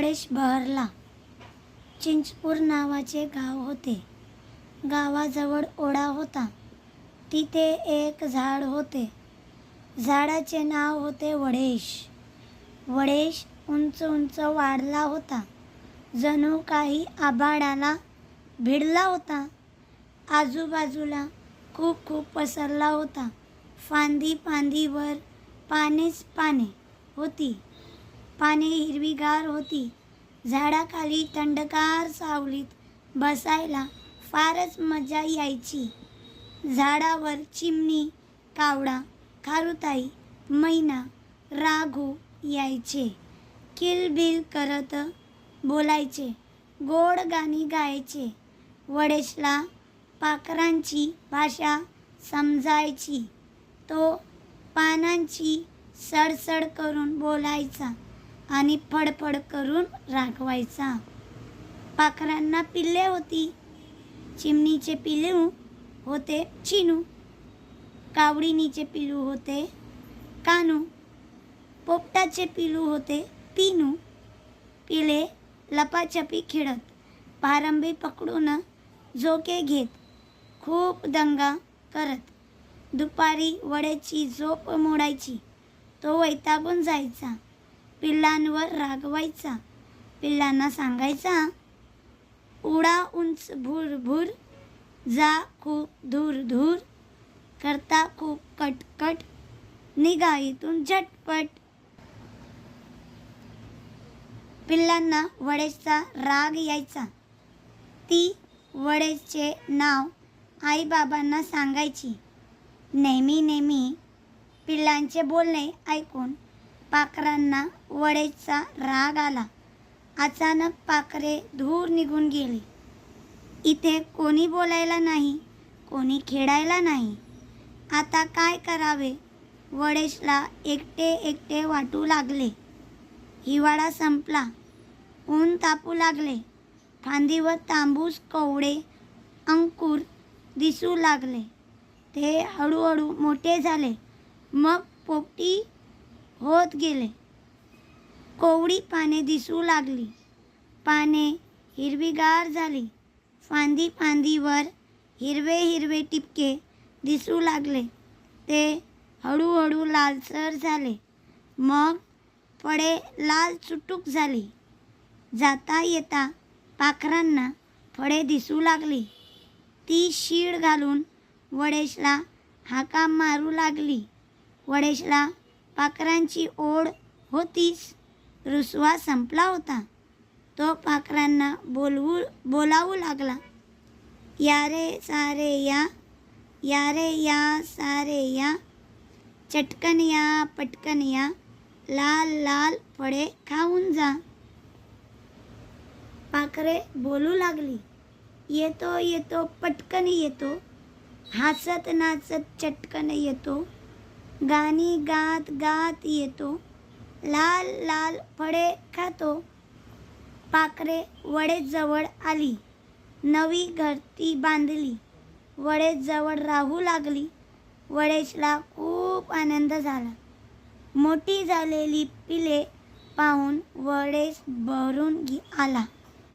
वडेश बहरला. चिंचपूर नावाचे गाव होते. गावाजवळ ओढा होता. तिथे एक झाड होते. झाडाचे नाव होते वडेश. वडेश उंच उंच वाढला होता. जणू काही आभाळाला भिडला होता. आजूबाजूला खूप खूप पसरला होता. फांदी फांदीवर पानेच पाने होती. पाने हिरवीगार होती. झाडाखाली थंडगार सावलीत बसायला फारच मजा यायची. झाडावर चिमणी, कावळा, खारुताई, मैना, राघू यायचे. किलबिल करत बोलायचे. गोड गाणी गायचे. वडेशला पाखरांची भाषा समजायची. तो पानांची सडसड करून बोलायचा आणि फडफड करून रागवायचा. पाखरांना पिल्ले होती. चिमणीचे पिल्लू होते चिनू. कावळीनीचे पिल्लू होते कानू. पोपटाचे पिल्लू होते पिनू. पिले लपाछपी खेळत, पारंबी पकडून झोके घेत, खूप दंगा करत दुपारी वडेची झोप मोडायची. तो वैतागून जायचा. पिल्लांवर रागवायचा. पिल्लांना सांगायचा, उडा उंच भुरभुर, जा खूप दूर दूर, करता खूप कटकट, निघा इथून झटपट. पिल्लांना वडेशचा राग यायचा. ती वडेशचे नाव आईबाबांना सांगायची. नेहमी नेहमी पिल्लांचे बोलणे ऐकून पाखरांना वडेशचा राग आला. अचानक पाखरे दूर निघून गेली. इथे कोणी बोलायला नाही, कोणी खेळायला नाही. आता काय करावे? वडेशला एकटे एकटे वाटू लागले. हिवाळा संपला. ऊन तापू लागले. फांदीवर तांबूस कोवळे अंकुर दिसू लागले. ते हळूहळू मोठे झाले. मग पोपटी होत गेले. कोवळी पाने दिसू लागली. पाने हिरवीगार झाली. फांदी फांदीवर हिरवे हिरवे टिपके दिसू लागले. ते हळूहळू लालसर झाले. मग फळे लाल चुटूक झाली. जाता येता पाखरांना फळे दिसू लागली. ती शीळ घालून वडेशला हाका मारू लागली. वडेशला पाखरांची ओढ होतीच. रुसवा संपला होता. तो पाखरांना बोलावू लागला. या रे सारे या, या रे या सारे या, चटकन या पटकन या, लाल लाल फळे खाऊन जा. पाखरे बोलू लागली. येतो येतो पटकन येतो, हसत नाचत चटकन येतो, गाणी गात गात येतो, लाल लाल फळे खातो. पाखरे वडेजवळ आली. नवी घरटी बांधली. वडेजवळ राहू लागली. वडेशला खूप आनंद झाला. मोठी झालेली पिले पाहून वडेश बहरून आला.